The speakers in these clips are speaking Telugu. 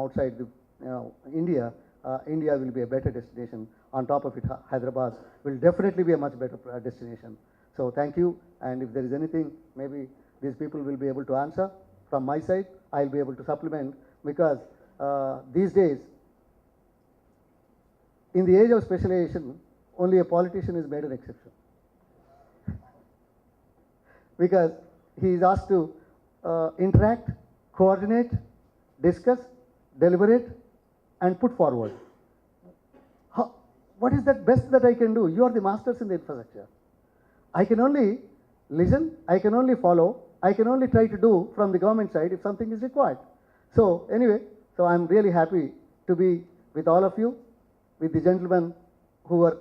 outside India, India will be a better destination. On top of it, Hyderabad will definitely be a much better destination. So thank you, and if there is anything, maybe these people will be able to answer. From my side, I will be able to supplement, because these days, in the age of specialization, only a politician is made an exception. Because he is asked to interact, coordinate, discuss, deliberate, and put forward. What is that best that I can do? You are the masters in the infrastructure. I can only listen, I can only follow, I can only try to do from the government side if something is required. So anyway, so I'm really happy to be with all of you, with the gentlemen who are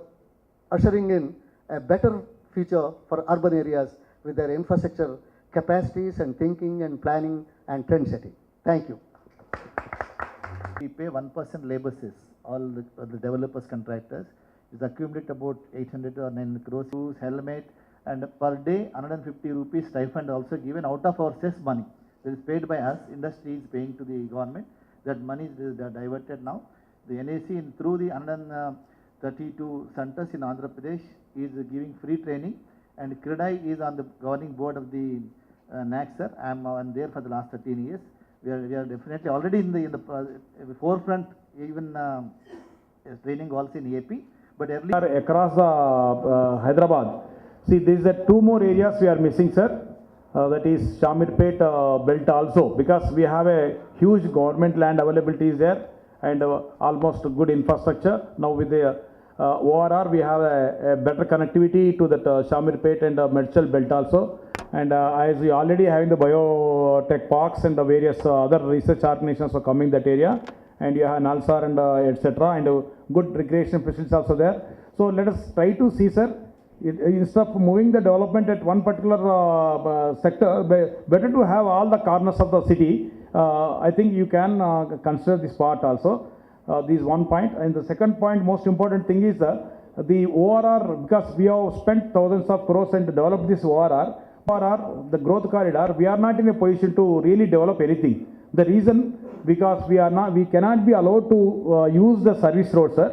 ushering in a better future for urban areas with their infrastructure capacities and thinking and planning and trend setting. Thank you. We pay 1% labor cess, all the developers, contractors. It's accumulated about 800 or 900 crores. Shoes, helmet, and per day 150 rupees stipend also given out of our cess money. That is paid by us. Industry is paying to the government. That money is diverted now. The NAC through the 132 centers in Andhra Pradesh is giving free training, and CREDAI is on the governing board of the NAC, sir. I am there for the last 13 years. We are definitely already in the forefront, even training also in AP. But earlier across the Hyderabad, see, there is two more areas we are missing, sir. That is Shamirpet belt also, because we have a huge government land availability is there, and almost good infrastructure. Now with the ORR, we have a better connectivity to that Shamirpet and Medchal belt also. And as we already having the biotech parks and the various other research organizations are coming that area, and you have Nalsar and etc. and good recreation facilities also there. So let us try to see, sir, instead of moving the development at one particular sector, better to have all the corners of the city. I think you can consider this part also. This is one point. And the second point, most important thing is the ORR, because we have spent thousands of crores and developed this ORR, the growth corridor, we are not in a position to really develop anything. The reason, because we cannot be allowed to use the service road, sir.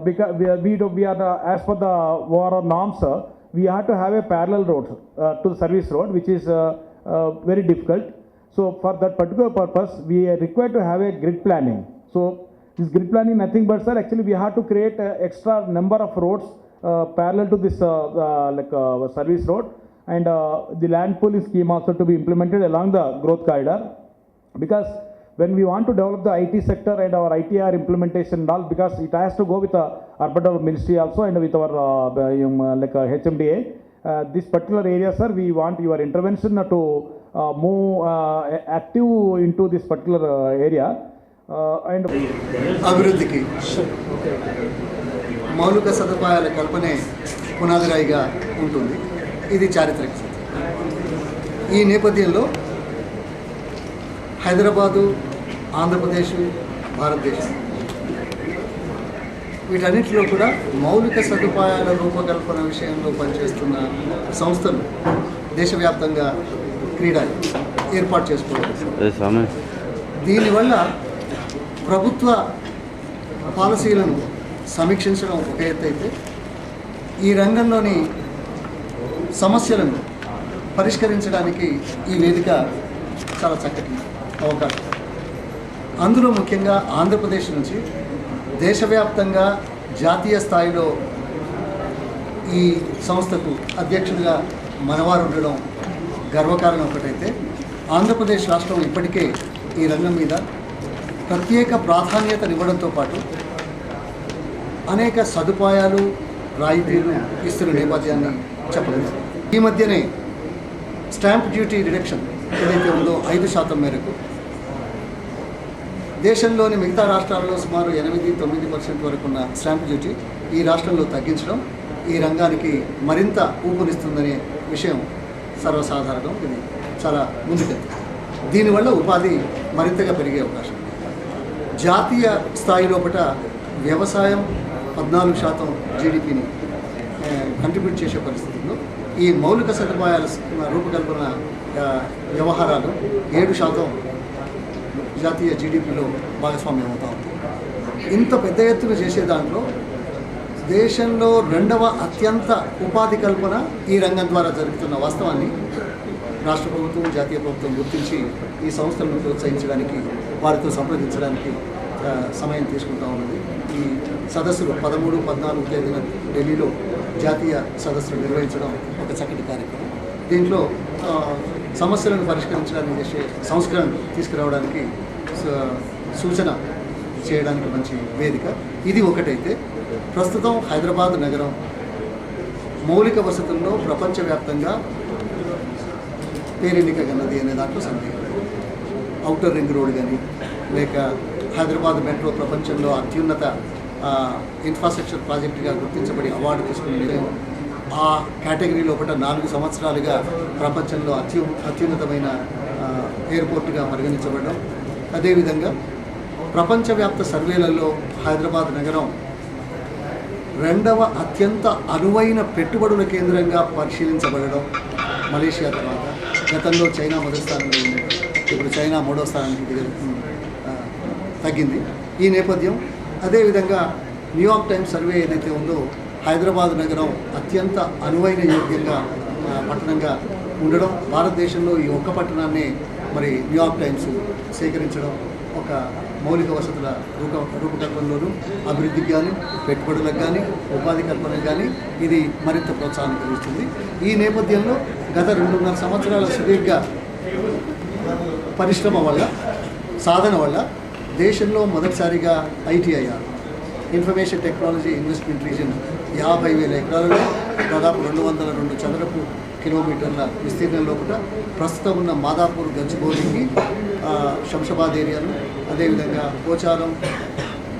Because we are as per the ORR norms, we have to have a parallel road to the service road, which is very difficult. So for that particular purpose, we are required to have a grid planning. So this grid planning nothing but, sir, actually we have to create an extra number of roads parallel to this service road, and the land pooling scheme also to be implemented along the growth corridor. Because when we want to develop the IT sector and our ITR implementation and all, because it has to go with the urban development ministry also and with our HMDA. This particular area, sir, we want your intervention to move active into this particular area. And అభివృద్ధికి మౌలిక సదుపాయాల కల్పనే పునాదిరాయిగా ఉంటుంది. ఇది చారిత్రక సత్యం. ఈ నేపథ్యంలో హైదరాబాదు, ఆంధ్రప్రదేశ్, భారతదేశం వీటన్నిటిలో కూడా మౌలిక సదుపాయాల రూపకల్పన విషయంలో పనిచేస్తున్న సంస్థలు దేశవ్యాప్తంగా క్రీడలు ఏర్పాటు చేసుకోవాలి. దీనివల్ల ప్రభుత్వ పాలసీలను సమీక్షించడం ఒక ఎత్తు అయితే, ఈ రంగంలోని సమస్యలను పరిష్కరించడానికి ఈ వేదిక చాలా చక్కటి అవకాశం. అందులో ముఖ్యంగా ఆంధ్రప్రదేశ్ నుంచి దేశవ్యాప్తంగా జాతీయ స్థాయిలో ఈ సంస్థకు అధ్యక్షుడిగా మనవారు ఉండడం గర్వకారణం ఒకటైతే, ఆంధ్రప్రదేశ్ రాష్ట్రం ఇప్పటికే ఈ రంగం మీద ప్రత్యేక ప్రాధాన్యతనివ్వడంతో పాటు అనేక సదుపాయాలు, రాయితీలు ఇస్తున్న నేపథ్యాన్ని చెప్పగలం. ఈ మధ్యనే స్టాంప్ డ్యూటీ రిడక్షన్ ఏదైతే ఉందో 5% మేరకు దేశంలోని మిగతా రాష్ట్రాల్లో సుమారు 8-9% వరకు ఉన్న స్టాంప్ డ్యూటీ ఈ రాష్ట్రంలో తగ్గించడం ఈ రంగానికి మరింత ఊపునిస్తుందనే విషయం సర్వసాధారణం. ఇది చాలా ముందుకెళ్తుంది. దీనివల్ల ఉపాధి మరింతగా పెరిగే అవకాశం. జాతీయ స్థాయి లోపల వ్యవసాయం 14% జీడిపిని కంట్రిబ్యూట్ చేసే పరిస్థితుల్లో ఈ మౌలిక సదుపాయాల రూపకల్పన వ్యవహారాలు 7% జాతీయ జీడిపిలో భాగస్వామ్యం అవుతా ఉంది. ఇంత పెద్ద ఎత్తున చేసే దాంట్లో దేశంలో రెండవ అత్యంత ఉపాధి కల్పన ఈ రంగం ద్వారా జరుగుతున్న వాస్తవాన్ని రాష్ట్ర ప్రభుత్వం, జాతీయ ప్రభుత్వం గుర్తించి ఈ సంస్థలను ప్రోత్సహించడానికి, వారితో సంప్రదించడానికి సమయం తీసుకుంటా ఉన్నది. ఈ సదస్సులు 13, 14 తేదీన ఢిల్లీలో జాతీయ సదస్సులు నిర్వహించడం ఒక చక్కటి కార్యక్రమం. దీంట్లో సమస్యలను పరిష్కరించడానికి చేసే సంస్కరణలు తీసుకురావడానికి సూచన చేయడానికి మంచి వేదిక ఇది. ఒకటైతే ప్రస్తుతం హైదరాబాద్ నగరం మౌలిక వసతుల్లో ప్రపంచవ్యాప్తంగా పేరెన్నికగన్నది అనే దాంట్లో సందేహం. ఔటర్ రింగ్ రోడ్ కానీ లేక హైదరాబాద్ మెట్రో ప్రపంచంలో అత్యున్నత ఇన్ఫ్రాస్ట్రక్చర్ ప్రాజెక్టుగా గుర్తించబడి అవార్డు తీసుకుని ఆ కేటగిరీ లోపల 4 సంవత్సరాలుగా ప్రపంచంలో అత్యున్నతమైన ఎయిర్పోర్టుగా పరిగణించబడడం. అదేవిధంగా ప్రపంచవ్యాప్త సర్వేలలో హైదరాబాద్ నగరం రెండవ అత్యంత అనువైన పెట్టుబడుల కేంద్రంగా పరిశీలించబడడం. మలేషియా తర్వాత గతంలో చైనా మొదటి స్థానంలో ఉంది, ఇప్పుడు చైనా 3వ స్థానానికి తగ్గింది. ఈ నేపథ్యం, అదేవిధంగా న్యూయార్క్ టైమ్స్ సర్వే ఏదైతే ఉందో హైదరాబాద్ నగరం అత్యంత అనువైన యోగ్యంగా పట్టణంగా ఉండడం, భారతదేశంలో ఈ ఒక్క పట్టణాన్ని మరి న్యూయార్క్ టైమ్స్ సేకరించడం ఒక మౌలిక వసతుల రూపకల్పనలోనూ అభివృద్ధికి కానీ, పెట్టుబడులకు కానీ, ఉపాధి కల్పనకు కానీ ఇది మరింత ప్రోత్సాహం కలిగిస్తుంది. ఈ నేపథ్యంలో గత 2.5 సంవత్సరాల సుదీర్ఘ పరిశ్రమ వల్ల, సాధన వల్ల దేశంలో మొదటిసారిగా ITIR information technology investment reason 50,000 ఎకరాలలో దాదాపు 202 చదరపు కిలోమీటర్ల విస్తీర్ణంలో కూడా ప్రస్తుతం ఉన్న మాదాపూర్, గచ్చిబౌలికి, శంషాబాద్ ఏరియాను, అదేవిధంగా పోచారం,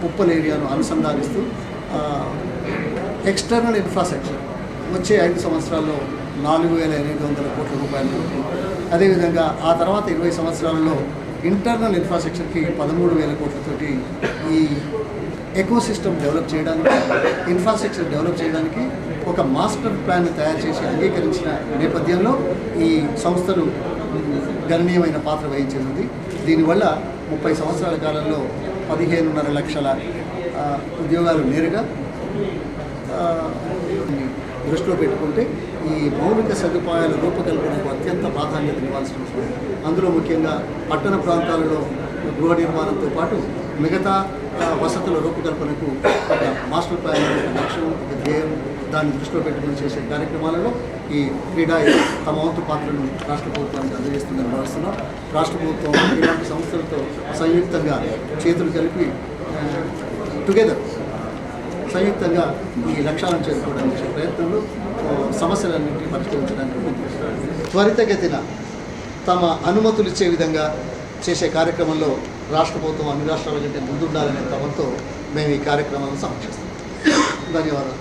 ఉప్పల్ ఏరియాను అనుసంధానిస్తూ ఎక్స్టర్నల్ ఇన్ఫ్రాస్ట్రక్చర్ వచ్చే 5 సంవత్సరాల్లో 4,800 కోట్ల రూపాయలు, అదేవిధంగా ఆ తర్వాత 20 సంవత్సరాలలో ఇంటర్నల్ ఇన్ఫ్రాస్ట్రక్చర్కి 13,000 కోట్లతోటి ఈ ఎకోసిస్టమ్ డెవలప్ చేయడానికి, ఇన్ఫ్రాస్ట్రక్చర్ డెవలప్ చేయడానికి ఒక మాస్టర్ ప్లాన్ తయారు చేసి అంగీకరించిన నేపథ్యంలో ఈ సంస్థలు గణనీయమైన పాత్ర వహించింది. దీనివల్ల 30 సంవత్సరాల కాలంలో 15.5 లక్షల ఉద్యోగాలు నేరుగా దృష్టిలో పెట్టుకుంటే ఈ మౌలిక సదుపాయాల రూపకల్పనకు అత్యంత ప్రాధాన్యత ఇవ్వాల్సిన అవసరం. అందులో ముఖ్యంగా పట్టణ ప్రాంతాలలో గృహ నిర్మాణంతో పాటు మిగతా వసతుల రూపకల్పనకు ఒక మాస్టర్ ప్లాన్, ఒక లక్ష్యం, ఒక ధ్యేయం, దాన్ని దృష్టిలో పెట్టుకుని చేసే కార్యక్రమాలలో ఈ క్రీడా తమ వంతు పాత్రను రాష్ట్ర ప్రభుత్వానికి అందజేస్తుందని భావిస్తున్నాం. రాష్ట్ర ప్రభుత్వం ఇలాంటి సంస్థలతో సంయుక్తంగా చేతులు కలిపి టుగెదర్ సంయుక్తంగా ఈ లక్ష్యాలను చేరుకోవడానికి ప్రయత్నంలో సమస్యలన్నింటినీ పరిష్కరించడానికి త్వరితగతిన తమ అనుమతులు ఇచ్చే విధంగా చేసే కార్యక్రమంలో రాష్ట్ర ప్రభుత్వం అన్ని రాష్ట్రాల కంటే ముందుండాలనే తమతో మేము ఈ కార్యక్రమాలను సమీక్షిస్తాం. ధన్యవాదాలు.